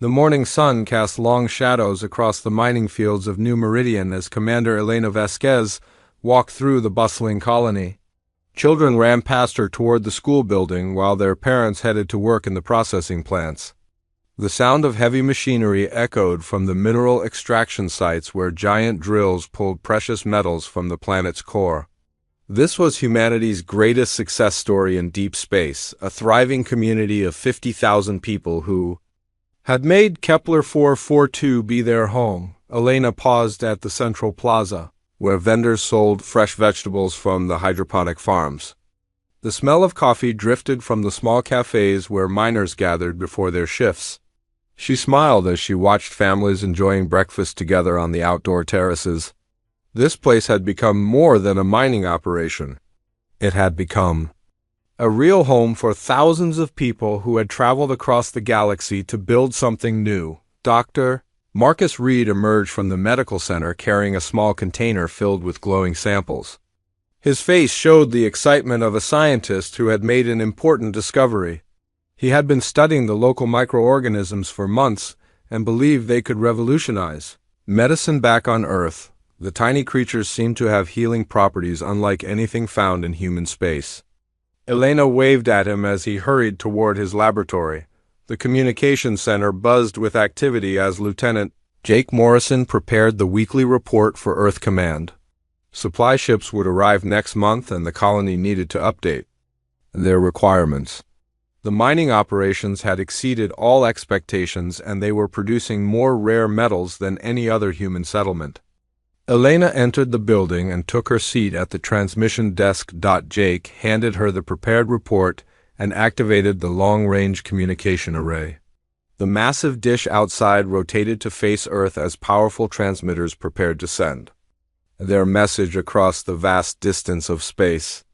The morning sun cast long shadows across the mining fields of New Meridian as Commander Elena Vasquez walked through the bustling colony. Children ran past her toward the school building while their parents headed to work in the processing plants. The sound of heavy machinery echoed from the mineral extraction sites where giant drills pulled precious metals from the planet's core. This was humanity's greatest success story in deep space, a thriving community of 50,000 people who had made Kepler 442 be their home. Elena paused at the central plaza, where vendors sold fresh vegetables from the hydroponic farms. The smell of coffee drifted from the small cafes where miners gathered before their shifts. She smiled as she watched families enjoying breakfast together on the outdoor terraces. This place had become more than a mining operation. It had become a real home for thousands of people who had traveled across the galaxy to build something new. Dr. Marcus Reed emerged from the medical center carrying a small container filled with glowing samples. His face showed the excitement of a scientist who had made an important discovery. He had been studying the local microorganisms for months and believed they could revolutionize medicine back on Earth. The tiny creatures seemed to have healing properties unlike anything found in human space. Elena waved at him as he hurried toward his laboratory. The communications center buzzed with activity as Lieutenant Jake Morrison prepared the weekly report for Earth Command. Supply ships would arrive next month and the colony needed to update their requirements. The mining operations had exceeded all expectations and they were producing more rare metals than any other human settlement. Elena entered the building and took her seat at the transmission desk. Jake handed her the prepared report and activated the long-range communication array. The massive dish outside rotated to face Earth as powerful transmitters prepared to send their message across the vast distance of space.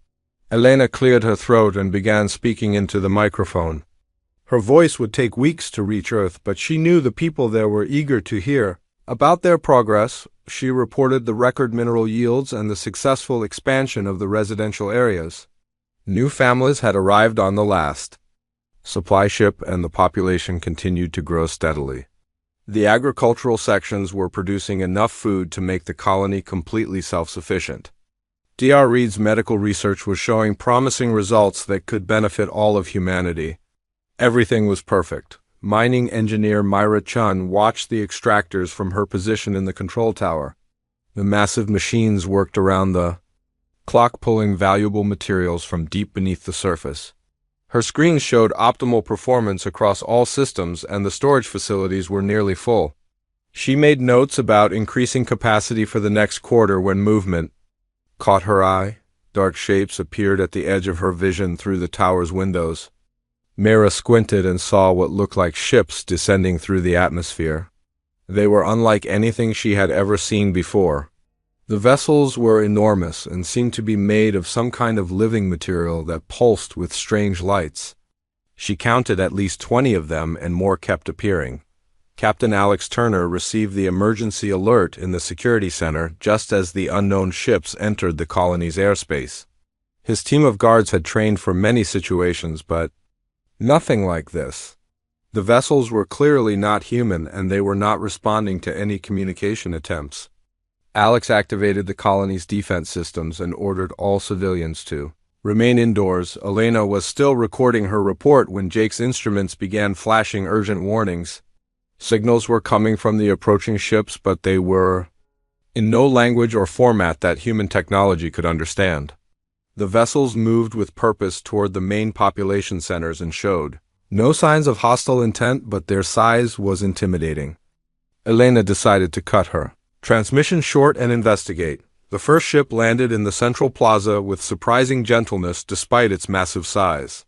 Elena cleared her throat and began speaking into the microphone. Her voice would take weeks to reach Earth, but she knew the people there were eager to hear about their progress. She reported the record mineral yields and the successful expansion of the residential areas. New families had arrived on the last supply ship and the population continued to grow steadily. The agricultural sections were producing enough food to make the colony completely self-sufficient. Dr. Reed's medical research was showing promising results that could benefit all of humanity. Everything was perfect. Mining engineer Myra Chun watched the extractors from her position in the control tower. The massive machines worked around the clock, pulling valuable materials from deep beneath the surface. Her screens showed optimal performance across all systems and the storage facilities were nearly full. She made notes about increasing capacity for the next quarter when movement caught her eye. Dark shapes appeared at the edge of her vision through the tower's windows. Mira squinted and saw what looked like ships descending through the atmosphere. They were unlike anything she had ever seen before. The vessels were enormous and seemed to be made of some kind of living material that pulsed with strange lights. She counted at least 20 of them and more kept appearing. Captain Alex Turner received the emergency alert in the security center just as the unknown ships entered the colony's airspace. His team of guards had trained for many situations, but nothing like this. The vessels were clearly not human and they were not responding to any communication attempts. Alex activated the colony's defense systems and ordered all civilians to remain indoors. Elena was still recording her report when Jake's instruments began flashing urgent warnings. Signals were coming from the approaching ships, but they were in no language or format that human technology could understand. The vessels moved with purpose toward the main population centers and showed no signs of hostile intent, but their size was intimidating. Elena decided to cut her transmission short and investigate. The first ship landed in the central plaza with surprising gentleness despite its massive size.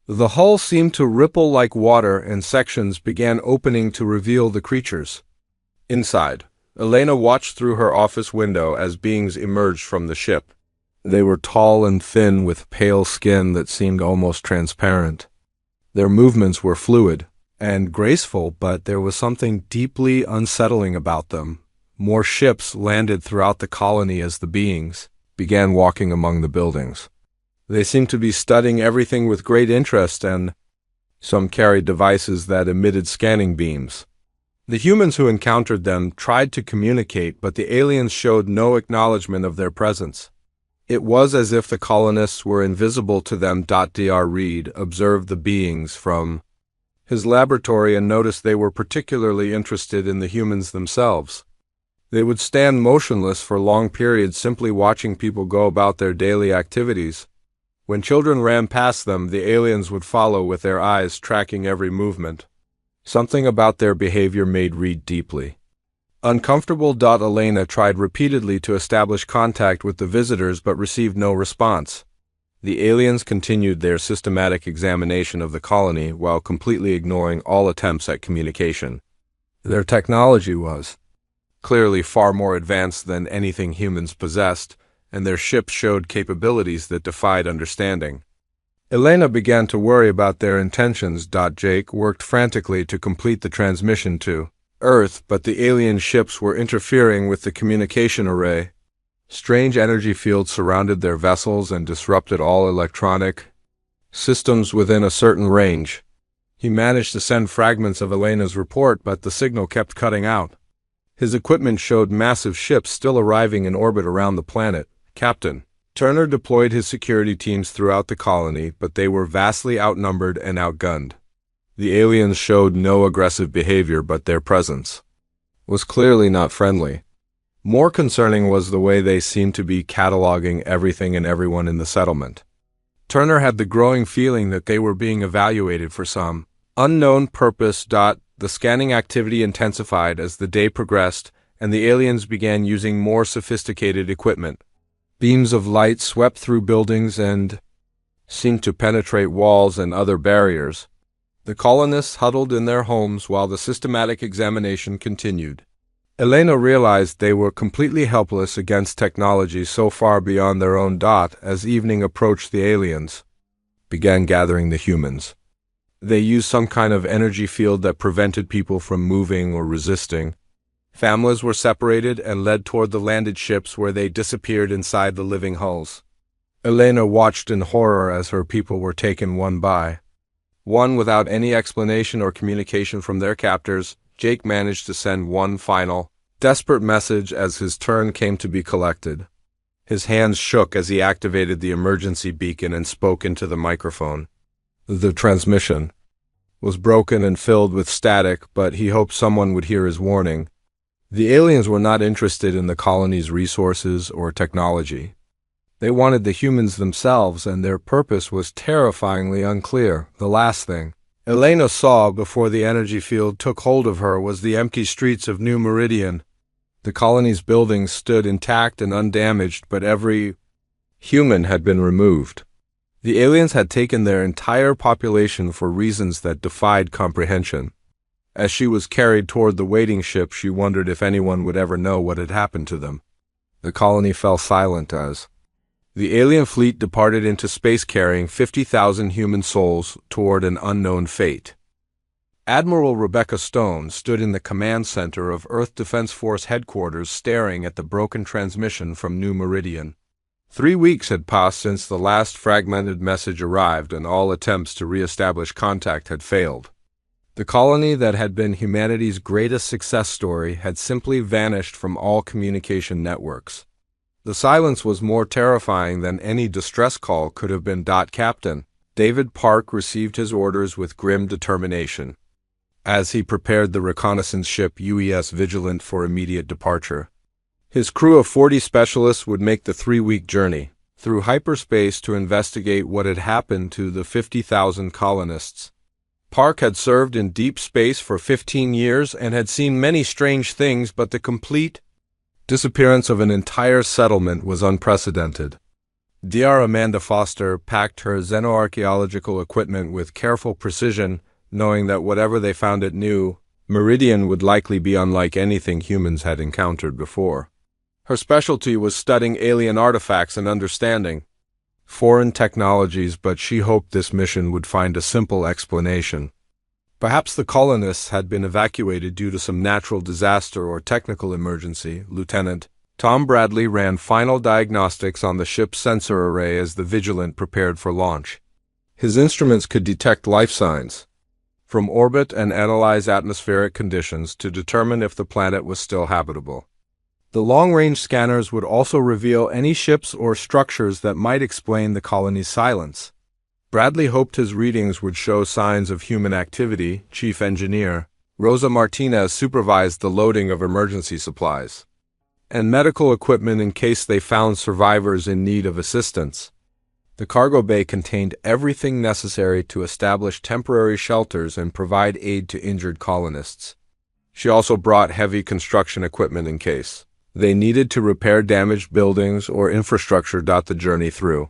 The hull seemed to ripple like water and sections began opening to reveal the creatures inside. Elena watched through her office window as beings emerged from the ship. They were tall and thin with pale skin that seemed almost transparent. Their movements were fluid and graceful, but there was something deeply unsettling about them. More ships landed throughout the colony as the beings began walking among the buildings. They seemed to be studying everything with great interest, and Some carried devices that emitted scanning beams. The humans who encountered them tried to communicate, but the aliens showed no acknowledgement of their presence. It was as if the colonists were invisible to them. Dr. Reed observed the beings from his laboratory and noticed they were particularly interested in the humans themselves. They would stand motionless for long periods, simply watching people go about their daily activities. When children ran past them, the aliens would follow with their eyes, tracking every movement. Something about their behavior made Reed deeply uncomfortable. Elena tried repeatedly to establish contact with the visitors but received no response. The aliens continued their systematic examination of the colony while completely ignoring all attempts at communication. Their technology was clearly far more advanced than anything humans possessed, and their ships showed capabilities that defied understanding. Elena began to worry about their intentions. Jake worked frantically to complete the transmission to Earth, but the alien ships were interfering with the communication array. Strange energy fields surrounded their vessels and disrupted all electronic systems within a certain range. He managed to send fragments of Elena's report, but the signal kept cutting out. His equipment showed massive ships still arriving in orbit around the planet. Captain Turner deployed his security teams throughout the colony, but they were vastly outnumbered and outgunned. The aliens showed no aggressive behavior, but their presence was clearly not friendly. More concerning was the way they seemed to be cataloging everything and everyone in the settlement. Turner had the growing feeling that they were being evaluated for some unknown purpose. The scanning activity intensified as the day progressed, and the aliens began using more sophisticated equipment. Beams of light swept through buildings and seemed to penetrate walls and other barriers. The colonists huddled in their homes while the systematic examination continued. Elena realized they were completely helpless against technology so far beyond their own. As evening approached, the aliens began gathering the humans. They used some kind of energy field that prevented people from moving or resisting. Families were separated and led toward the landed ships, where they disappeared inside the living hulls. Elena watched in horror as her people were taken one by one without any explanation or communication from their captors. Jake managed to send one final, desperate message as his turn came to be collected. His hands shook as he activated the emergency beacon and spoke into the microphone. The transmission was broken and filled with static, but he hoped someone would hear his warning. The aliens were not interested in the colony's resources or technology. They wanted the humans themselves, and their purpose was terrifyingly unclear. The last thing Elena saw before the energy field took hold of her was the empty streets of New Meridian. The colony's buildings stood intact and undamaged, but every human had been removed. The aliens had taken their entire population for reasons that defied comprehension. As she was carried toward the waiting ship, she wondered if anyone would ever know what had happened to them. The colony fell silent as the alien fleet departed into space, carrying 50,000 human souls toward an unknown fate. Admiral Rebecca Stone stood in the command center of Earth Defense Force headquarters, staring at the broken transmission from New Meridian. 3 weeks had passed since the last fragmented message arrived, and all attempts to re-establish contact had failed. The colony that had been humanity's greatest success story had simply vanished from all communication networks. The silence was more terrifying than any distress call could have been. Captain David Park received his orders with grim determination as he prepared the reconnaissance ship UES Vigilant for immediate departure. His crew of 40 specialists would make the 3-week journey through hyperspace to investigate what had happened to the 50,000 colonists. Park had served in deep space for 15 years and had seen many strange things, but the complete disappearance of an entire settlement was unprecedented. Dr. Amanda Foster packed her xenoarchaeological equipment with careful precision, knowing that whatever they found at New Meridian would likely be unlike anything humans had encountered before. Her specialty was studying alien artifacts and understanding foreign technologies, but she hoped this mission would find a simple explanation. Perhaps the colonists had been evacuated due to some natural disaster or technical emergency. Lieutenant Tom Bradley ran final diagnostics on the ship's sensor array as the Vigilant prepared for launch. His instruments could detect life signs, from orbit and analyze atmospheric conditions to determine if the planet was still habitable. The long-range scanners would also reveal any ships or structures that might explain the colony's silence. Bradley hoped his readings would show signs of human activity. Chief Engineer Rosa Martinez supervised the loading of emergency supplies and medical equipment in case they found survivors in need of assistance. The cargo bay contained everything necessary to establish temporary shelters and provide aid to injured colonists. She also brought heavy construction equipment in case they needed to repair damaged buildings or infrastructure. The journey through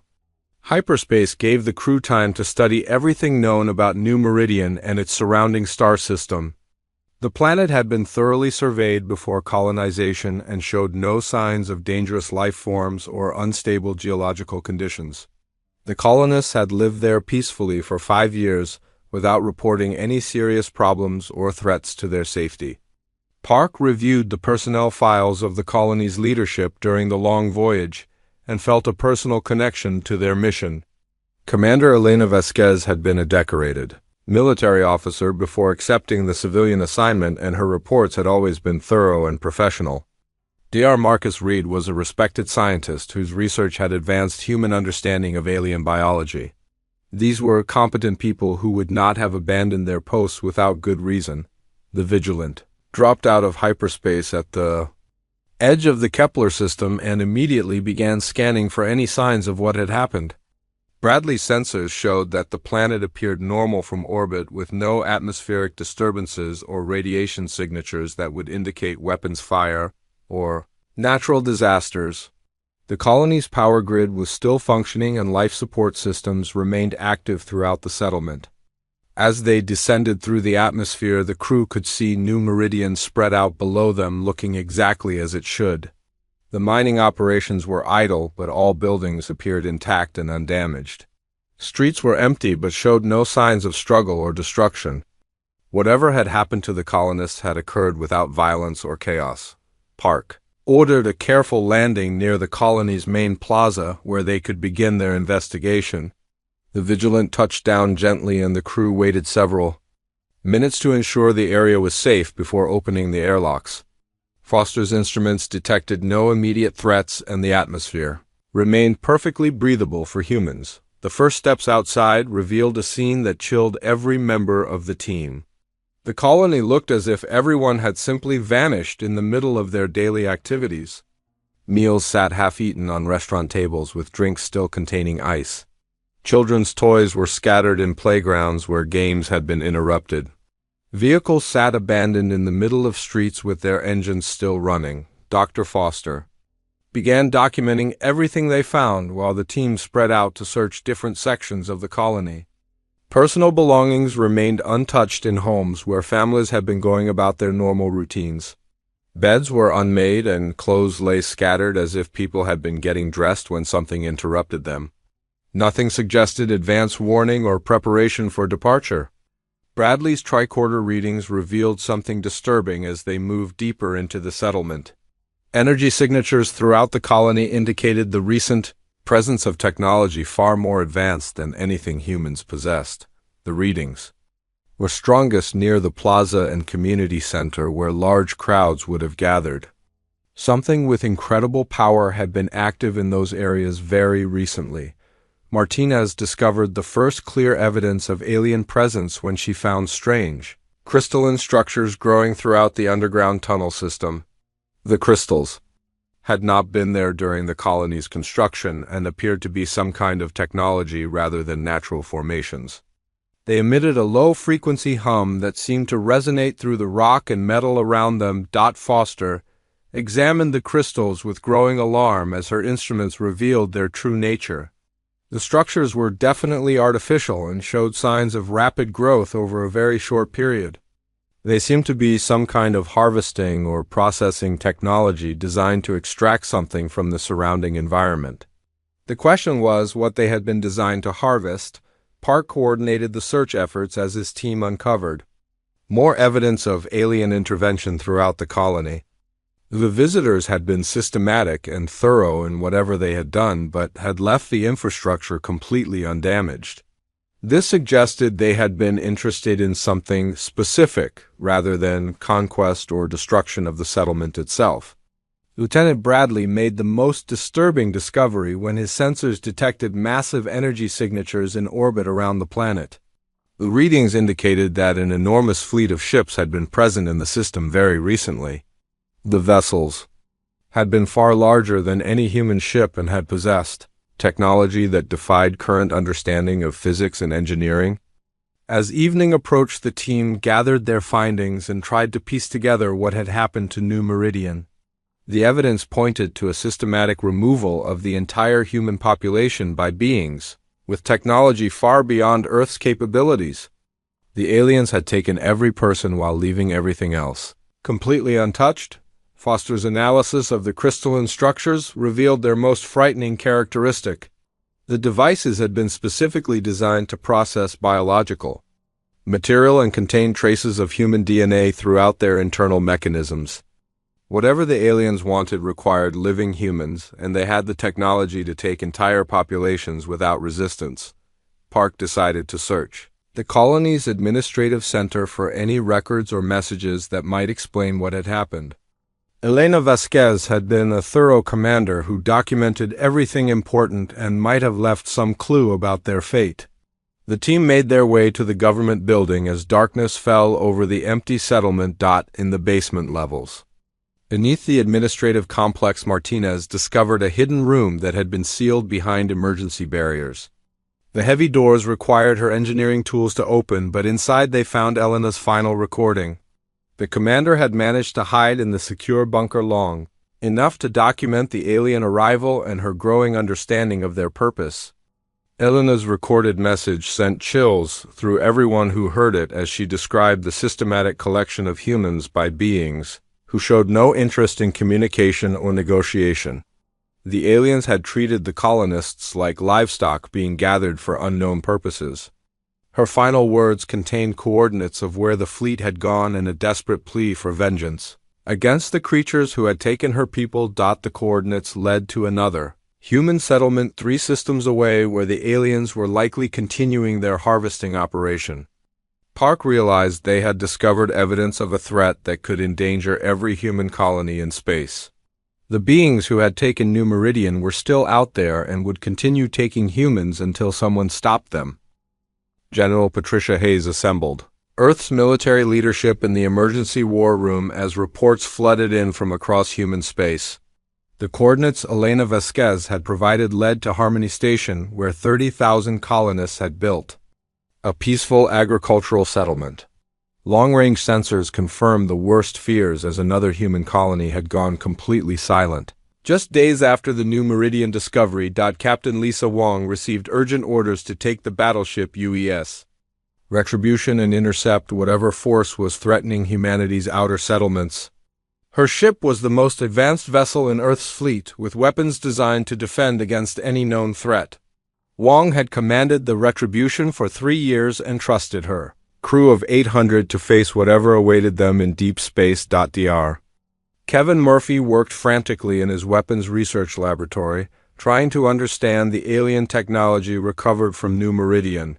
hyperspace gave the crew time to study everything known about New Meridian and its surrounding star system. The planet had been thoroughly surveyed before colonization and showed no signs of dangerous life forms or unstable geological conditions. The colonists had lived there peacefully for 5 years without reporting any serious problems or threats to their safety. Park reviewed the personnel files of the colony's leadership during the long voyage and felt a personal connection to their mission. Commander Elena Vasquez had been a decorated military officer before accepting the civilian assignment, and her reports had always been thorough and professional. Dr. Marcus Reed was a respected scientist whose research had advanced human understanding of alien biology. These were competent people who would not have abandoned their posts without good reason. The Vigilant dropped out of hyperspace at the edge of the Kepler system and immediately began scanning for any signs of what had happened. Bradley's sensors showed that the planet appeared normal from orbit with no atmospheric disturbances or radiation signatures that would indicate weapons fire or natural disasters. The colony's power grid was still functioning and life support systems remained active throughout the settlement. As they descended through the atmosphere, the crew could see New Meridian spread out below them, looking exactly as it should. The mining operations were idle, but all buildings appeared intact and undamaged. Streets were empty but showed no signs of struggle or destruction. Whatever had happened to the colonists had occurred without violence or chaos. Park ordered a careful landing near the colony's main plaza where they could begin their investigation. The Vigilant touched down gently and the crew waited several minutes to ensure the area was safe before opening the airlocks. Foster's instruments detected no immediate threats and the atmosphere remained perfectly breathable for humans. The first steps outside revealed a scene that chilled every member of the team. The colony looked as if everyone had simply vanished in the middle of their daily activities. Meals sat half-eaten on restaurant tables with drinks still containing ice. Children's toys were scattered in playgrounds where games had been interrupted. Vehicles sat abandoned in the middle of streets with their engines still running. Dr. Foster began documenting everything they found while the team spread out to search different sections of the colony. Personal belongings remained untouched in homes where families had been going about their normal routines. Beds were unmade and clothes lay scattered as if people had been getting dressed when something interrupted them. Nothing suggested advance warning or preparation for departure. Bradley's tricorder readings revealed something disturbing as they moved deeper into the settlement. Energy signatures throughout the colony indicated the recent presence of technology far more advanced than anything humans possessed. The readings were strongest near the plaza and community center where large crowds would have gathered. Something with incredible power had been active in those areas very recently. Martinez discovered the first clear evidence of alien presence when she found strange crystalline structures growing throughout the underground tunnel system. The crystals had not been there during the colony's construction and appeared to be some kind of technology rather than natural formations. They emitted a low-frequency hum that seemed to resonate through the rock and metal around them. Foster examined the crystals with growing alarm as her instruments revealed their true nature. The structures were definitely artificial and showed signs of rapid growth over a very short period. They seemed to be some kind of harvesting or processing technology designed to extract something from the surrounding environment. The question was what they had been designed to harvest. Park coordinated the search efforts as his team uncovered more evidence of alien intervention throughout the colony. The visitors had been systematic and thorough in whatever they had done, but had left the infrastructure completely undamaged. This suggested they had been interested in something specific rather than conquest or destruction of the settlement itself. Lieutenant Bradley made the most disturbing discovery when his sensors detected massive energy signatures in orbit around the planet. The readings indicated that an enormous fleet of ships had been present in the system very recently. The vessels had been far larger than any human ship and had possessed technology that defied current understanding of physics and engineering. As evening approached, the team gathered their findings and tried to piece together what had happened to New Meridian. The evidence pointed to a systematic removal of the entire human population by beings with technology far beyond Earth's capabilities. The aliens had taken every person while leaving everything else completely untouched. Foster's analysis of the crystalline structures revealed their most frightening characteristic. The devices had been specifically designed to process biological material and contain traces of human DNA throughout their internal mechanisms. Whatever the aliens wanted required living humans, and they had the technology to take entire populations without resistance. Park decided to search the colony's administrative center for any records or messages that might explain what had happened. Elena Vasquez had been a thorough commander who documented everything important and might have left some clue about their fate. The team made their way to the government building as darkness fell over the empty settlement in the basement levels. Beneath the administrative complex, Martinez discovered a hidden room that had been sealed behind emergency barriers. The heavy doors required her engineering tools to open, but inside they found Elena's final recording. The commander had managed to hide in the secure bunker long enough to document the alien arrival and her growing understanding of their purpose. Elena's recorded message sent chills through everyone who heard it as she described the systematic collection of humans by beings who showed no interest in communication or negotiation. The aliens had treated the colonists like livestock being gathered for unknown purposes. Her final words contained coordinates of where the fleet had gone and a desperate plea for vengeance against the creatures who had taken her people. The coordinates led to another human settlement 3 systems away where the aliens were likely continuing their harvesting operation. Park realized they had discovered evidence of a threat that could endanger every human colony in space. The beings who had taken New Meridian were still out there and would continue taking humans until someone stopped them. General Patricia Hayes assembled Earth's military leadership in the emergency war room as reports flooded in from across human space. The coordinates Elena Vasquez had provided led to Harmony Station, where 30,000 colonists had built a peaceful agricultural settlement. Long-range sensors confirmed the worst fears as another human colony had gone completely silent. Just days after the New Meridian discovery, Captain Lisa Wong received urgent orders to take the battleship UES Retribution and intercept whatever force was threatening humanity's outer settlements. Her ship was the most advanced vessel in Earth's fleet, with weapons designed to defend against any known threat. Wong had commanded the Retribution for 3 years and trusted her crew of 800 to face whatever awaited them in deep space. Dr. Kevin Murphy worked frantically in his weapons research laboratory, trying to understand the alien technology recovered from New Meridian.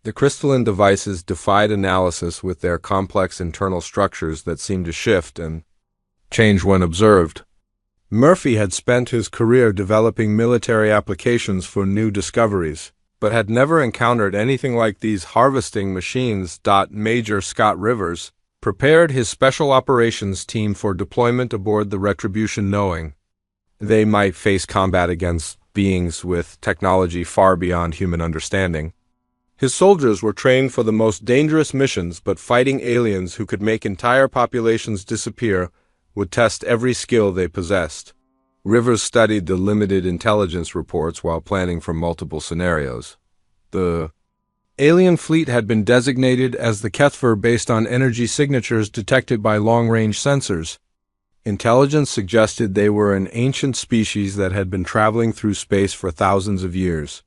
The crystalline devices defied analysis with their complex internal structures that seemed to shift and change when observed. Murphy had spent his career developing military applications for new discoveries, but had never encountered anything like these harvesting machines. Major Scott Rivers prepared his special operations team for deployment aboard the Retribution, knowing they might face combat against beings with technology far beyond human understanding. His soldiers were trained for the most dangerous missions, but fighting aliens who could make entire populations disappear would test every skill they possessed. Rivers studied the limited intelligence reports while planning for multiple scenarios. The alien fleet had been designated as the Kethver based on energy signatures detected by long-range sensors. Intelligence suggested they were an ancient species that had been traveling through space for thousands of years.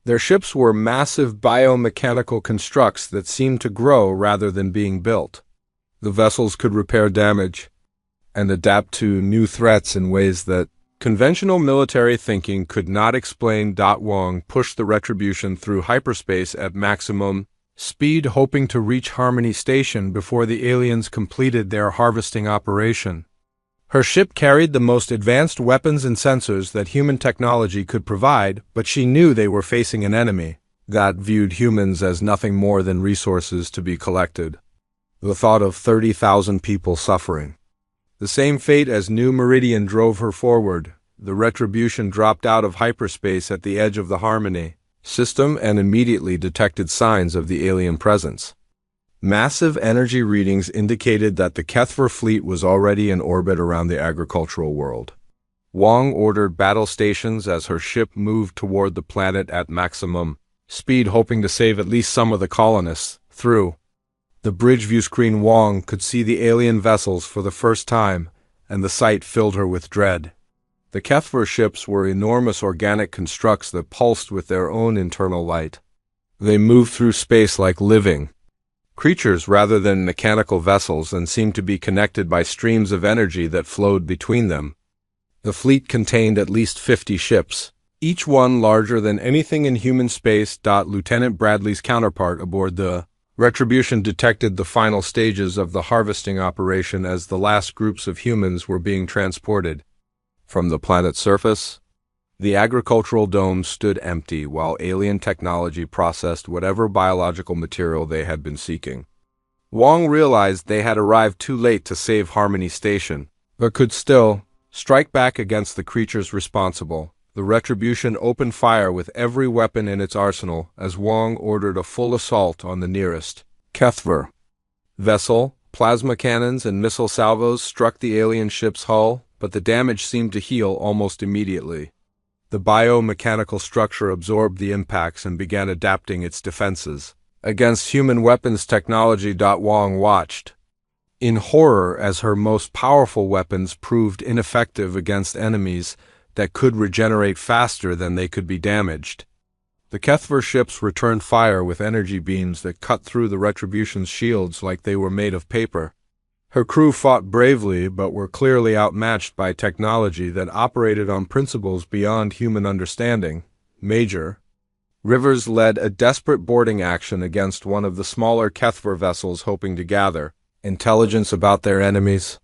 Their ships were massive biomechanical constructs that seemed to grow rather than being built. The vessels could repair damage and adapt to new threats in ways that Conventional military thinking could not explain. Wong pushed the Retribution through hyperspace at maximum speed, hoping to reach Harmony Station before the aliens completed their harvesting operation. Her ship carried the most advanced weapons and sensors that human technology could provide, but she knew they were facing an enemy that viewed humans as nothing more than resources to be collected. The thought of 30,000 people suffering. The same fate as New Meridian drove her forward. The Retribution dropped out of hyperspace at the edge of the Harmony system and immediately detected signs of the alien presence. Massive energy readings indicated that the Kethver fleet was already in orbit around the agricultural world. Wong ordered battle stations as her ship moved toward the planet at maximum speed, hoping to save at least some of the colonists. Through the bridge view screen, Wong could see the alien vessels for the first time, and the sight filled her with dread. The Kethver ships were enormous organic constructs that pulsed with their own internal light. They moved through space like living creatures rather than mechanical vessels and seemed to be connected by streams of energy that flowed between them. The fleet contained at least 50 ships, each one larger than anything in human space. Lieutenant Bradley's counterpart aboard the Retribution detected the final stages of the harvesting operation as the last groups of humans were being transported. From the planet's surface, the agricultural dome stood empty while alien technology processed whatever biological material they had been seeking. Wong realized they had arrived too late to save Harmony Station, but could still strike back against the creatures responsible. The Retribution opened fire with every weapon in its arsenal as Wong ordered a full assault on the nearest Kethver vessel. Plasma cannons and missile salvos struck the alien ship's hull, but the damage seemed to heal almost immediately. The biomechanical structure absorbed the impacts and began adapting its defenses against human weapons technology. Wong watched in horror as her most powerful weapons proved ineffective against enemies that could regenerate faster than they could be damaged. The Kethver ships returned fire with energy beams that cut through the Retribution's shields like they were made of paper. Her crew fought bravely but were clearly outmatched by technology that operated on principles beyond human understanding. Major Rivers led a desperate boarding action against one of the smaller Kethver vessels, hoping to gather intelligence about their enemies.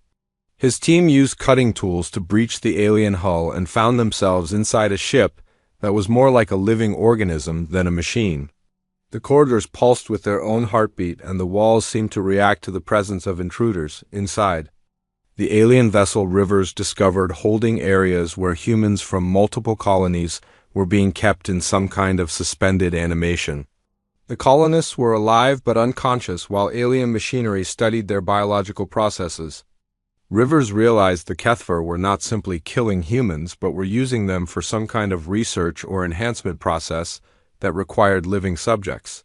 His team used cutting tools to breach the alien hull and found themselves inside a ship that was more like a living organism than a machine. The corridors pulsed with their own heartbeat, and the walls seemed to react to the presence of intruders inside. The alien vessel Rivers discovered holding areas where humans from multiple colonies were being kept in some kind of suspended animation. The colonists were alive but unconscious while alien machinery studied their biological processes. Rivers realized the Kethver were not simply killing humans but were using them for some kind of research or enhancement process that required living subjects.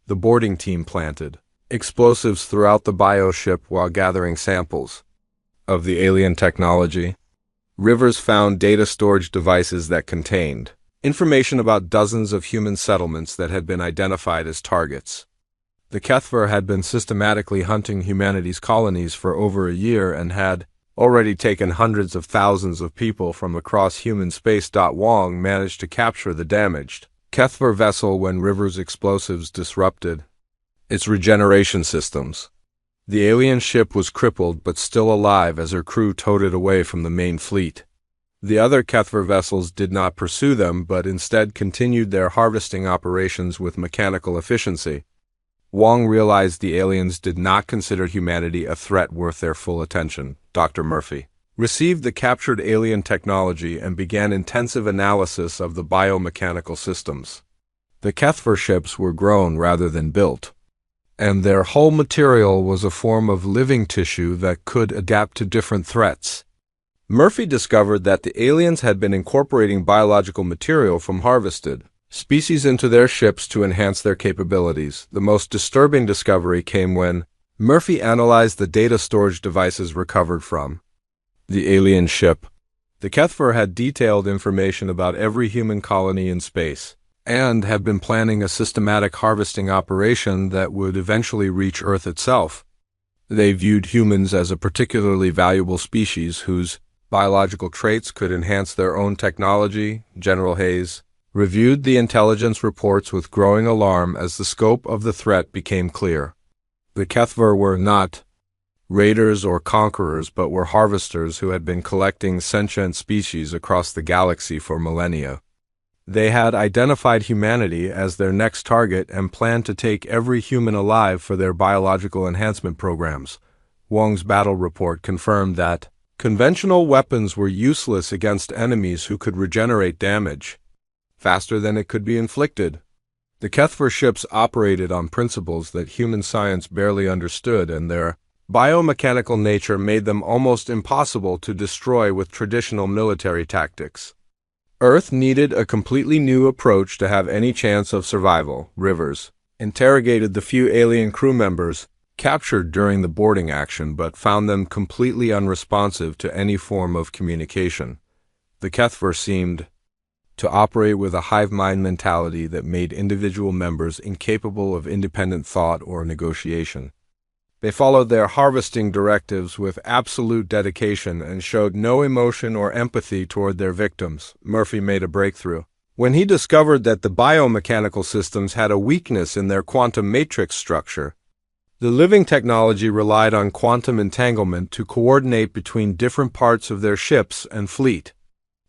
The boarding team planted explosives throughout the bioship while gathering samples of the alien technology. Rivers found data storage devices that contained information about dozens of human settlements that had been identified as targets. The Kethver had been systematically hunting humanity's colonies for over a year and had already taken hundreds of thousands of people from across human space. Wong managed to capture the damaged Kethver vessel when Rivers' explosives disrupted its regeneration systems. The alien ship was crippled but still alive as her crew towed it away from the main fleet. The other Kethver vessels did not pursue them but instead continued their harvesting operations with mechanical efficiency. Wong realized the aliens did not consider humanity a threat worth their full attention. Dr. Murphy received the captured alien technology and began intensive analysis of the biomechanical systems. The Kethver ships were grown rather than built, and their hull material was a form of living tissue that could adapt to different threats. Murphy discovered that the aliens had been incorporating biological material from harvested species into their ships to enhance their capabilities. The most disturbing discovery came when Murphy analyzed the data storage devices recovered from the alien ship. The Kethver had detailed information about every human colony in space, and had been planning a systematic harvesting operation that would eventually reach Earth itself. They viewed humans as a particularly valuable species whose biological traits could enhance their own technology. General Hayes reviewed the intelligence reports with growing alarm as the scope of the threat became clear. The Kethver were not raiders or conquerors, but were harvesters who had been collecting sentient species across the galaxy for millennia. They had identified humanity as their next target and planned to take every human alive for their biological enhancement programs. Wong's battle report confirmed that conventional weapons were useless against enemies who could regenerate damage faster than it could be inflicted. The Kethver ships operated on principles that human science barely understood, and their biomechanical nature made them almost impossible to destroy with traditional military tactics. Earth needed a completely new approach to have any chance of survival. Rivers interrogated the few alien crew members captured during the boarding action, but found them completely unresponsive to any form of communication. The Kethver seemed to operate with a hive mind mentality that made individual members incapable of independent thought or negotiation. They followed their harvesting directives with absolute dedication and showed no emotion or empathy toward their victims. Murphy made a breakthrough when he discovered that the biomechanical systems had a weakness in their quantum matrix structure. The living technology relied on quantum entanglement to coordinate between different parts of their ships and fleet.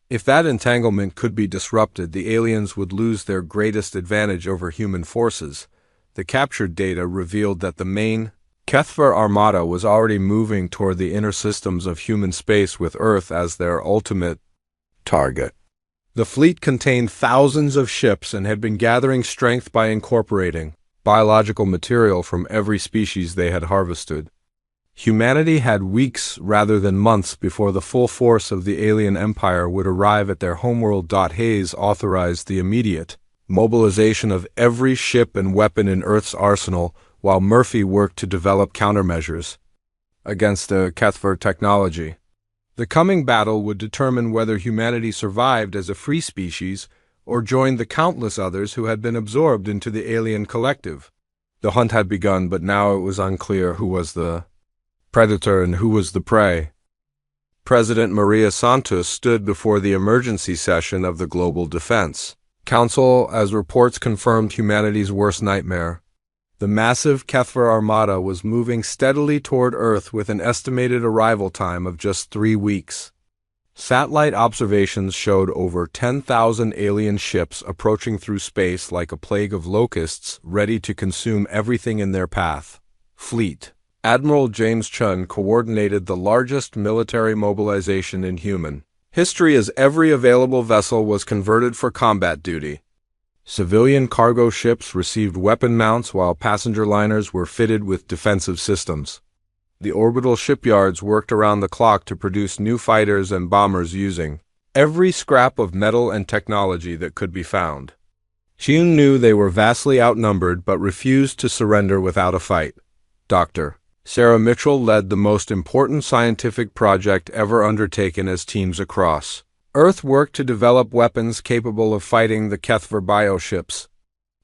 If that entanglement could be disrupted, the aliens would lose their greatest advantage over human forces. The captured data revealed that the main Kethver Armada was already moving toward the inner systems of human space, with Earth as their ultimate target. The fleet contained thousands of ships and had been gathering strength by incorporating biological material from every species they had harvested. Humanity had weeks rather than months before the full force of the alien empire would arrive at their homeworld. Hayes authorized the immediate mobilization of every ship and weapon in Earth's arsenal, while Murphy worked to develop countermeasures against the Kethver technology. The coming battle would determine whether humanity survived as a free species or joined the countless others who had been absorbed into the alien collective. The hunt had begun, but now it was unclear who was the predator and who was the prey. President Maria Santos stood before the emergency session of the Global Defense Council as reports confirmed humanity's worst nightmare. The massive Kethver Armada was moving steadily toward Earth with an estimated arrival time of just 3 weeks. Satellite observations showed over 10,000 alien ships approaching through space like a plague of locusts, ready to consume everything in their path. Fleet Admiral James Chun coordinated the largest military mobilization in human history, as every available vessel was converted for combat duty. Civilian cargo ships received weapon mounts, while passenger liners were fitted with defensive systems. The orbital shipyards worked around the clock to produce new fighters and bombers using every scrap of metal and technology that could be found. Chun knew they were vastly outnumbered but refused to surrender without a fight. Dr. Sarah Mitchell led the most important scientific project ever undertaken as teams across Earth worked to develop weapons capable of fighting the Kethver bioships.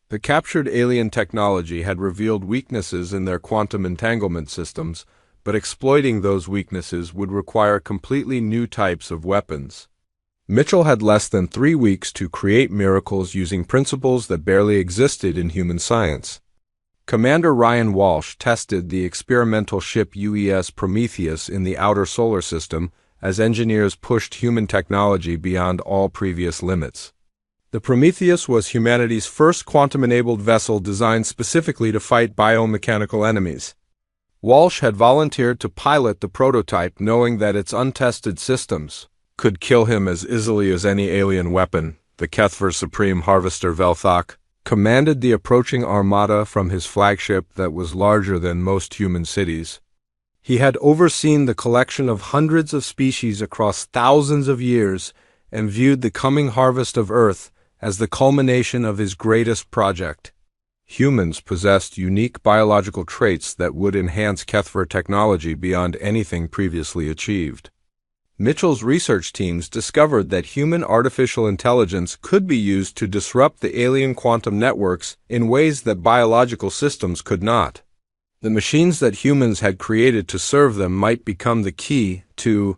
The captured alien technology had revealed weaknesses in their quantum entanglement systems, but exploiting those weaknesses would require completely new types of weapons. Mitchell had less than 3 weeks to create miracles using principles that barely existed in human science. Commander Ryan Walsh tested the experimental ship UES Prometheus in the outer solar system as engineers pushed human technology beyond all previous limits. The Prometheus was humanity's first quantum-enabled vessel designed specifically to fight biomechanical enemies. Walsh had volunteered to pilot the prototype, knowing that its untested systems could kill him as easily as any alien weapon. The Kethver Supreme Harvester Velthok commanded the approaching armada from his flagship that was larger than most human cities. He had overseen the collection of hundreds of species across thousands of years and viewed the coming harvest of Earth as the culmination of his greatest project. Humans possessed unique biological traits that would enhance Kethver technology beyond anything previously achieved. Mitchell's research teams discovered that human artificial intelligence could be used to disrupt the alien quantum networks in ways that biological systems could not. The machines that humans had created to serve them might become the key to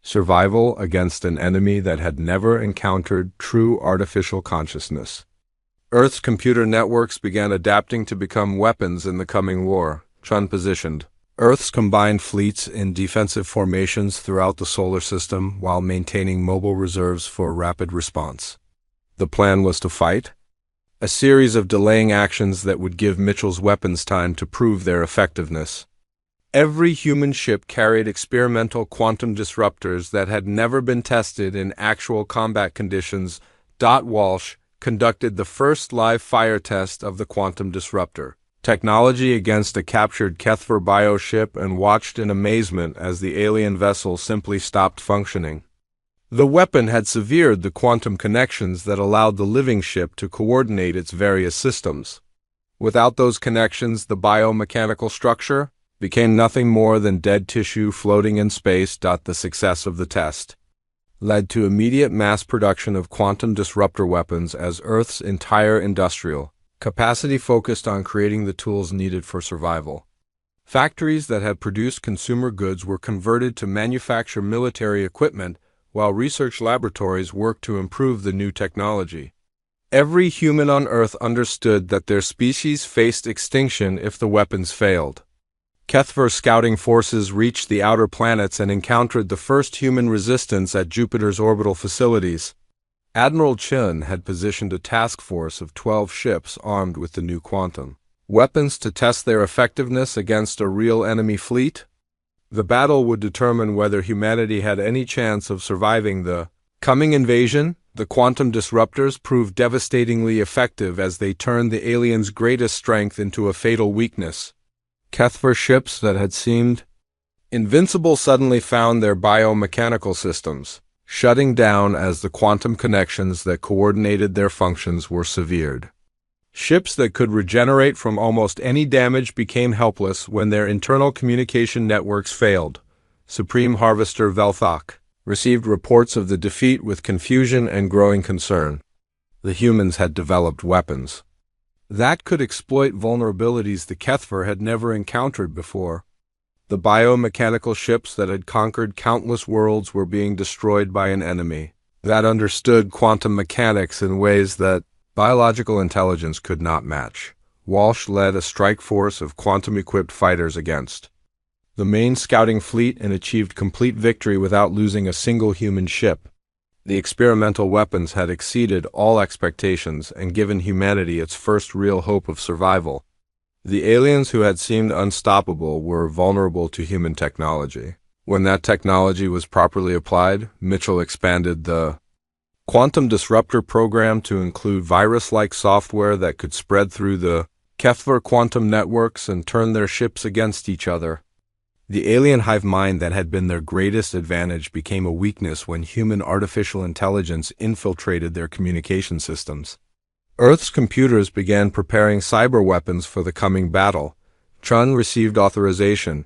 Survival against an enemy that had never encountered true artificial consciousness. Earth's computer networks began adapting to become weapons in the coming war. Chun positioned Earth's combined fleets in defensive formations throughout the solar system while maintaining mobile reserves for rapid response. The plan was to fight a series of delaying actions that would give Mitchell's weapons time to prove their effectiveness. Every human ship carried experimental quantum disruptors that had never been tested in actual combat conditions. Walsh conducted the first live fire test of the quantum disruptor technology against a captured Kethver bioship and watched in amazement as the alien vessel simply stopped functioning. The weapon had severed the quantum connections that allowed the living ship to coordinate its various systems. Without those connections, the biomechanical structure became nothing more than dead tissue floating in space. The success of the test led to immediate mass production of quantum disruptor weapons as Earth's entire industrial capacity focused on creating the tools needed for survival. Factories that had produced consumer goods were converted to manufacture military equipment, while research laboratories worked to improve the new technology. Every human on Earth understood that their species faced extinction if the weapons failed. Kethver scouting forces reached the outer planets and encountered the first human resistance at Jupiter's orbital facilities. Admiral Chun had positioned a task force of 12 ships armed with the new quantum weapons to test their effectiveness against a real enemy fleet. The battle would determine whether humanity had any chance of surviving the coming invasion. The quantum disruptors proved devastatingly effective as they turned the aliens' greatest strength into a fatal weakness. Kethver ships that had seemed invincible suddenly found their biomechanical systems shutting down as the quantum connections that coordinated their functions were severed. Ships that could regenerate from almost any damage became helpless when their internal communication networks failed. Supreme Harvester Velthok received reports of the defeat with confusion and growing concern. The humans had developed weapons that could exploit vulnerabilities the Kethver had never encountered before. The biomechanical ships that had conquered countless worlds were being destroyed by an enemy that understood quantum mechanics in ways that biological intelligence could not match. Walsh led a strike force of quantum-equipped fighters against the main scouting fleet and achieved complete victory without losing a single human ship. The experimental weapons had exceeded all expectations and given humanity its first real hope of survival. The aliens who had seemed unstoppable were vulnerable to human technology. When that technology was properly applied, Mitchell expanded the quantum disruptor program to include virus-like software that could spread through the Kethver quantum networks and turn their ships against each other. The alien hive mind that had been their greatest advantage became a weakness when human artificial intelligence infiltrated their communication systems. Earth's computers began preparing cyber weapons for the coming battle. Chun received authorization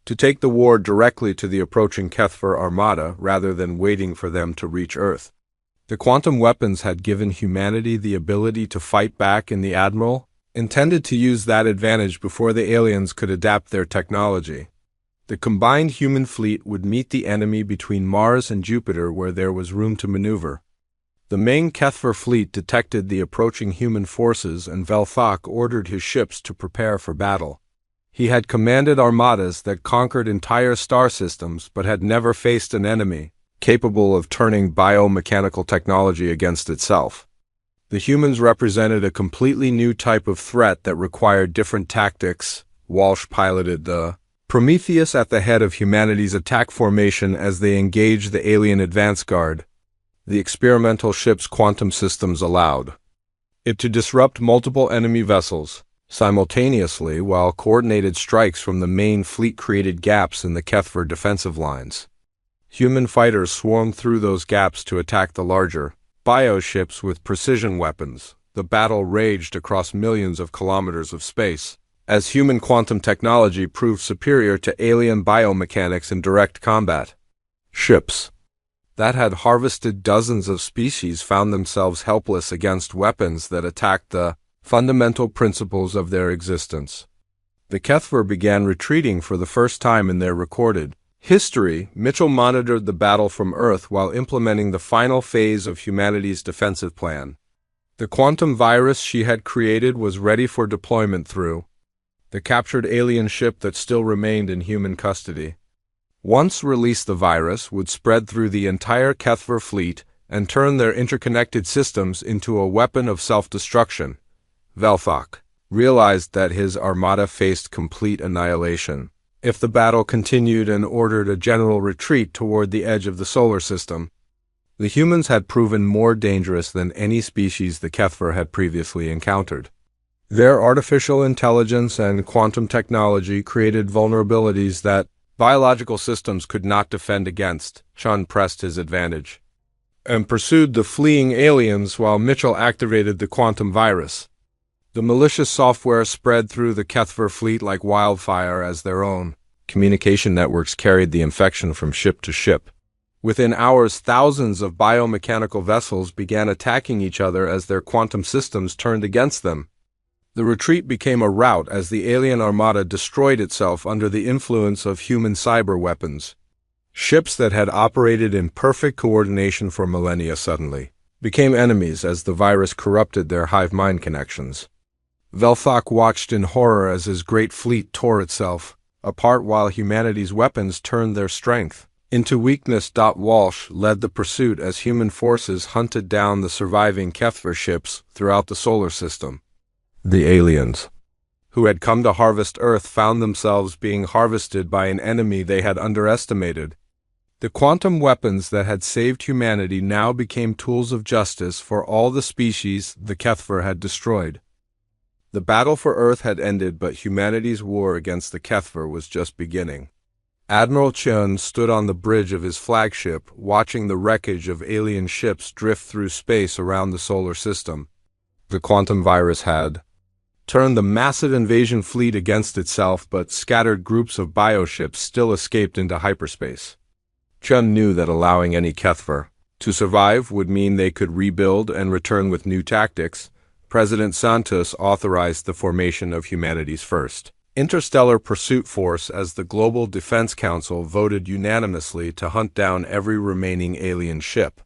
to take the war directly to the approaching Kethver armada rather than waiting for them to reach Earth. The quantum weapons had given humanity the ability to fight back, and the Admiral intended to use that advantage before the aliens could adapt their technology. The combined human fleet would meet the enemy between Mars and Jupiter where there was room to maneuver. The main Kethver fleet detected the approaching human forces, and Velthok ordered his ships to prepare for battle. He had commanded armadas that conquered entire star systems but had never faced an enemy capable of turning biomechanical technology against itself. The humans represented a completely new type of threat that required different tactics. Walsh piloted the Prometheus at the head of humanity's attack formation as they engaged the alien advance guard. The experimental ship's quantum systems allowed it to disrupt multiple enemy vessels simultaneously, while coordinated strikes from the main fleet created gaps in the Kethver defensive lines. Human fighters swarmed through those gaps to attack the larger bioships with precision weapons. The battle raged across millions of kilometers of space, as human quantum technology proved superior to alien biomechanics in direct combat. Ships that had harvested dozens of species found themselves helpless against weapons that attacked the fundamental principles of their existence. The Kethver began retreating for the first time in their recorded History: Mitchell monitored the battle from Earth while implementing the final phase of humanity's defensive plan. The quantum virus she had created was ready for deployment through the captured alien ship that still remained in human custody. Once released, the virus would spread through the entire Kethver fleet and turn their interconnected systems into a weapon of self-destruction. Velthok realized that his armada faced complete annihilation if the battle continued and ordered a general retreat toward the edge of the solar system. The humans had proven more dangerous than any species the Kethver had previously encountered. Their artificial intelligence and quantum technology created vulnerabilities that biological systems could not defend against. Chun pressed his advantage and pursued the fleeing aliens while Mitchell activated the quantum virus. The malicious software spread through the Kethver fleet like wildfire as their own communication networks carried the infection from ship to ship. Within hours, thousands of biomechanical vessels began attacking each other as their quantum systems turned against them. The retreat became a rout as the alien armada destroyed itself under the influence of human cyber weapons. Ships that had operated in perfect coordination for millennia suddenly became enemies as the virus corrupted their hive mind connections. Velthok watched in horror as his great fleet tore itself apart while humanity's weapons turned their strength into weakness. Walsh led the pursuit as human forces hunted down the surviving Kethver ships throughout the solar system. The aliens, who had come to harvest Earth, found themselves being harvested by an enemy they had underestimated. The quantum weapons that had saved humanity now became tools of justice for all the species the Kethver had destroyed. The battle for Earth had ended, but humanity's war against the Kethver was just beginning. Admiral Chun stood on the bridge of his flagship, watching the wreckage of alien ships drift through space around the solar system. The quantum virus had turned the massive invasion fleet against itself, but scattered groups of bioships still escaped into hyperspace. Chun knew that allowing any Kethver to survive would mean they could rebuild and return with new tactics. President Santos authorized the formation of humanity's first interstellar pursuit force as the Global Defense Council voted unanimously to hunt down every remaining alien ship.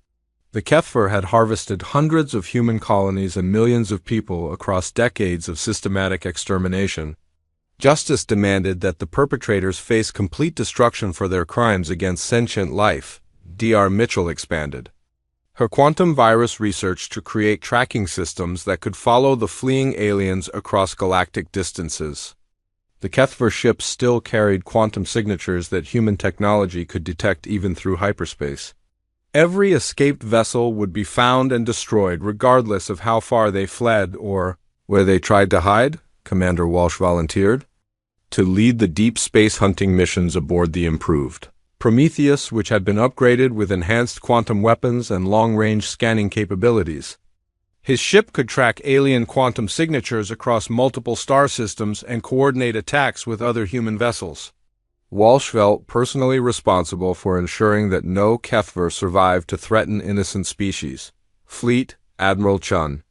The Kethver had harvested hundreds of human colonies and millions of people across decades of systematic extermination. Justice demanded that the perpetrators face complete destruction for their crimes against sentient life. Dr. Mitchell expanded her quantum virus research to create tracking systems that could follow the fleeing aliens across galactic distances. The Kethver ships still carried quantum signatures that human technology could detect even through hyperspace. Every escaped vessel would be found and destroyed regardless of how far they fled or where they tried to hide. Commander Walsh volunteered to lead the deep space hunting missions aboard the improved Prometheus, which had been upgraded with enhanced quantum weapons and long-range scanning capabilities. His ship could track alien quantum signatures across multiple star systems and coordinate attacks with other human vessels. Walsh felt personally responsible for ensuring that no Kethver survived to threaten innocent species. Fleet Admiral Chun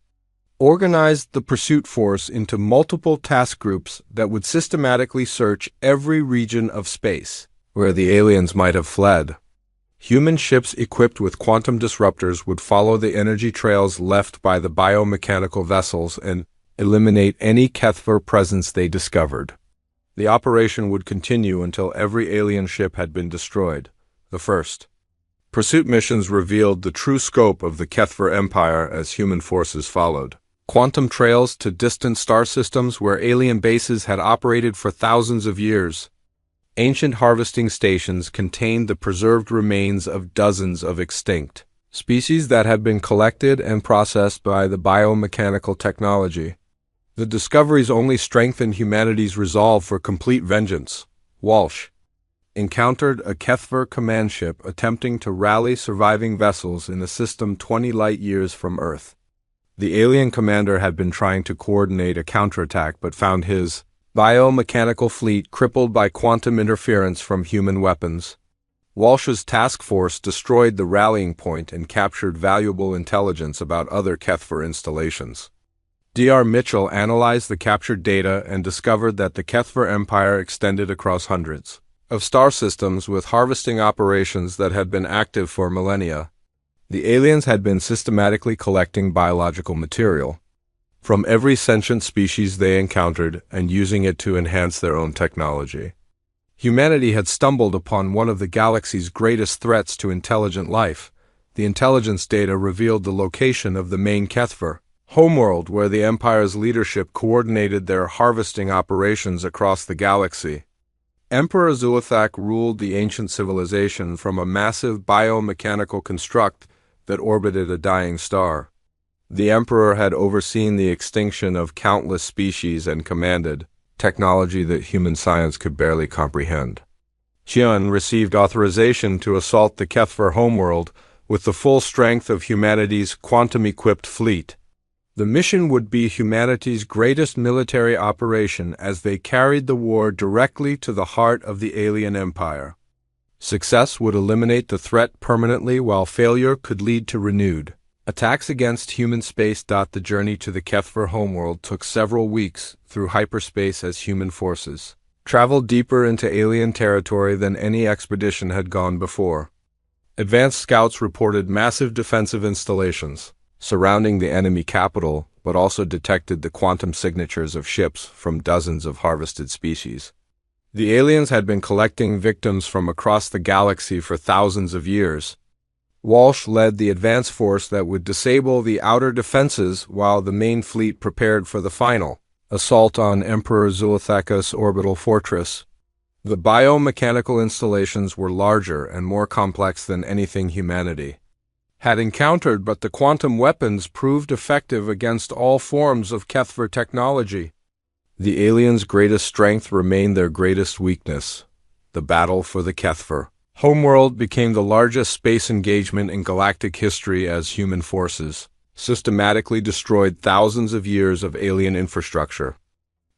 organized the pursuit force into multiple task groups that would systematically search every region of space where the aliens might have fled. Human ships equipped with quantum disruptors would follow the energy trails left by the biomechanical vessels and eliminate any Kethver presence they discovered. The operation would continue until every alien ship had been destroyed. The first pursuit missions revealed the true scope of the Kethver Empire as human forces followed quantum trails to distant star systems where alien bases had operated for thousands of years. Ancient harvesting stations contained the preserved remains of dozens of extinct species that had been collected and processed by the biomechanical technology. The discoveries only strengthened humanity's resolve for complete vengeance. Walsh encountered a Kethver command ship attempting to rally surviving vessels in a system 20 light-years from Earth. The alien commander had been trying to coordinate a counterattack but found his biomechanical fleet crippled by quantum interference from human weapons. Walsh's task force destroyed the rallying point and captured valuable intelligence about other Kethver installations. Dr. Mitchell analyzed the captured data and discovered that the Kethver Empire extended across hundreds of star systems with harvesting operations that had been active for millennia. The aliens had been systematically collecting biological material from every sentient species they encountered and using it to enhance their own technology. Humanity had stumbled upon one of the galaxy's greatest threats to intelligent life. The intelligence data revealed the location of the main Kethver homeworld, where the Empire's leadership coordinated their harvesting operations across the galaxy. Emperor Zuathak ruled the ancient civilization from a massive biomechanical construct that orbited a dying star. The Emperor had overseen the extinction of countless species and commanded technology that human science could barely comprehend. Qian received authorization to assault the Kethver homeworld with the full strength of humanity's quantum-equipped fleet. The mission would be humanity's greatest military operation as they carried the war directly to the heart of the alien empire. Success would eliminate the threat permanently, while failure could lead to renewed attacks against human space. The journey to the Kethver homeworld took several weeks through hyperspace as human forces traveled deeper into alien territory than any expedition had gone before. Advanced scouts reported massive defensive installations surrounding the enemy capital, but also detected the quantum signatures of ships from dozens of harvested species. The aliens had been collecting victims from across the galaxy for thousands of years. Walsh led the advance force that would disable the outer defenses while the main fleet prepared for the final assault on Emperor Zuathak's orbital fortress. The biomechanical installations were larger and more complex than anything humanity had encountered, but the quantum weapons proved effective against all forms of Kethver technology. The aliens' greatest strength remained their greatest weakness: the battle for the Kethver homeworld became the largest space engagement in galactic history as human forces systematically destroyed thousands of years of alien infrastructure.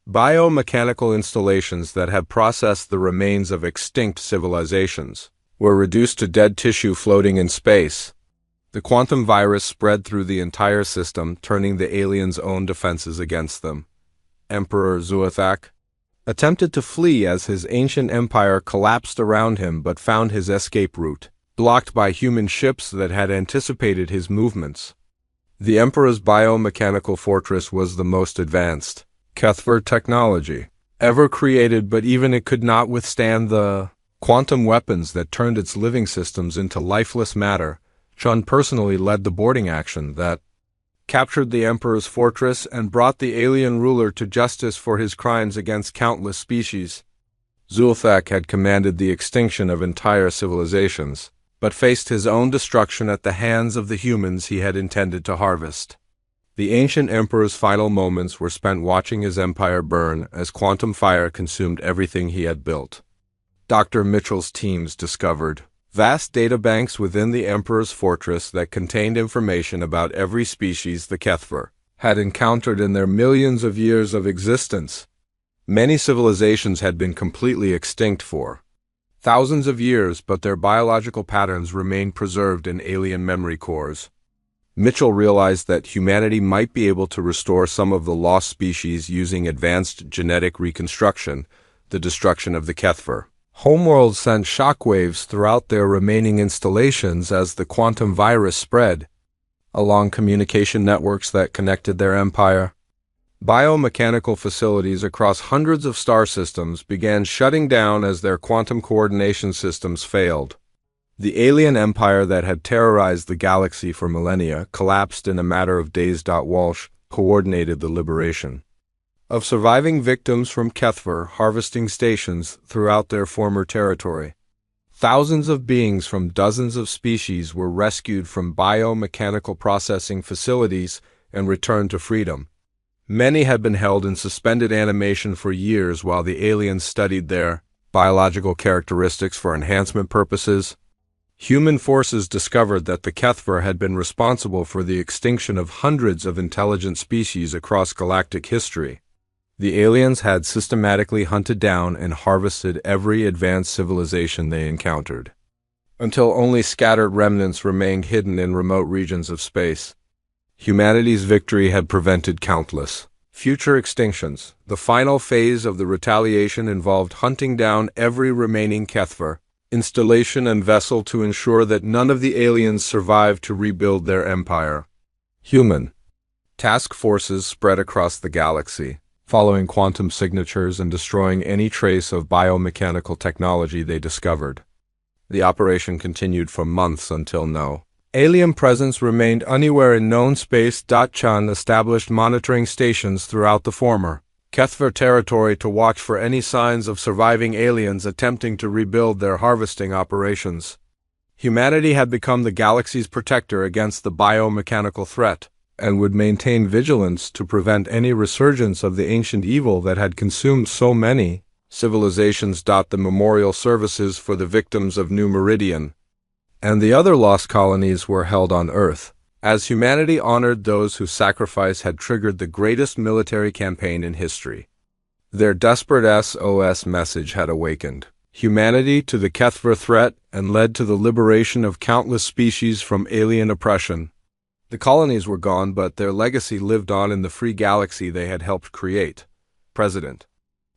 Biomechanical installations that had processed the remains of extinct civilizations were reduced to dead tissue floating in space. The quantum virus spread through the entire system, turning the aliens' own defenses against them. Emperor Zuathak attempted to flee as his ancient empire collapsed around him, but found his escape route blocked by human ships that had anticipated his movements. The Emperor's biomechanical fortress was the most advanced Kethver technology ever created, but even it could not withstand the quantum weapons that turned its living systems into lifeless matter. Chun personally led the boarding action that captured the Emperor's fortress and brought the alien ruler to justice for his crimes against countless species. Zuathak had commanded the extinction of entire civilizations, but faced his own destruction at the hands of the humans he had intended to harvest. The ancient Emperor's final moments were spent watching his empire burn as quantum fire consumed everything he had built. Dr. Mitchell's teams discovered vast databanks within the Emperor's fortress that contained information about every species the Kethver had encountered in their millions of years of existence. Many civilizations had been completely extinct for thousands of years, but their biological patterns remained preserved in alien memory cores. Mitchell realized that humanity might be able to restore some of the lost species using advanced genetic reconstruction. The destruction of the Kethver homeworld sent shockwaves throughout their remaining installations as the quantum virus spread along communication networks that connected their empire. Biomechanical facilities across hundreds of star systems began shutting down as their quantum coordination systems failed. The alien empire that had terrorized the galaxy for millennia collapsed in a matter of days. Walsh coordinated the liberation of surviving victims from Kethver harvesting stations throughout their former territory. Thousands of beings from dozens of species were rescued from biomechanical processing facilities and returned to freedom. Many had been held in suspended animation for years while the aliens studied their biological characteristics for enhancement purposes. Human forces discovered that the Kethver had been responsible for the extinction of hundreds of intelligent species across galactic history. The aliens had systematically hunted down and harvested every advanced civilization they encountered, until only scattered remnants remained hidden in remote regions of space. Humanity's victory had prevented countless Future extinctions. The final phase of the retaliation involved hunting down every remaining Kethver, installation and vessel to ensure that none of the aliens survived to rebuild their empire. Human. Task forces spread across the galaxy, following quantum signatures and destroying any trace of biomechanical technology they discovered. The operation continued for months until no alien presence remained anywhere in known space. Chan established monitoring stations throughout the former Kethver territory to watch for any signs of surviving aliens attempting to rebuild their harvesting operations. Humanity had become the galaxy's protector against the biomechanical threat, and would maintain vigilance to prevent any resurgence of the ancient evil that had consumed so many civilizations. The memorial services for the victims of New Meridian and the other lost colonies were held on Earth, as humanity honored those whose sacrifice had triggered the greatest military campaign in history. Their desperate SOS message had awakened humanity to the Kethver threat and led to the liberation of countless species from alien oppression. The colonies were gone, but their legacy lived on in the free galaxy they had helped create. President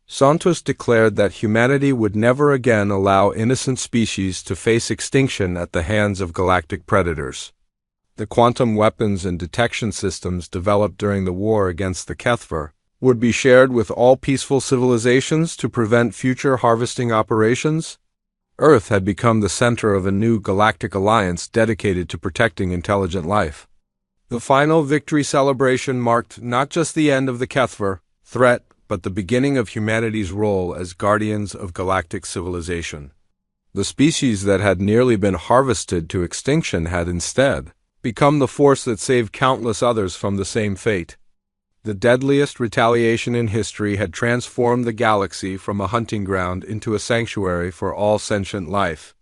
Santos declared that humanity would never again allow innocent species to face extinction at the hands of galactic predators. The quantum weapons and detection systems developed during the war against the Kethver would be shared with all peaceful civilizations to prevent future harvesting operations. Earth had become the center of a new galactic alliance dedicated to protecting intelligent life. The final victory celebration marked not just the end of the Kethver threat, but the beginning of humanity's role as guardians of galactic civilization. The species that had nearly been harvested to extinction had instead become the force that saved countless others from the same fate. The deadliest retaliation in history had transformed the galaxy from a hunting ground into a sanctuary for all sentient life.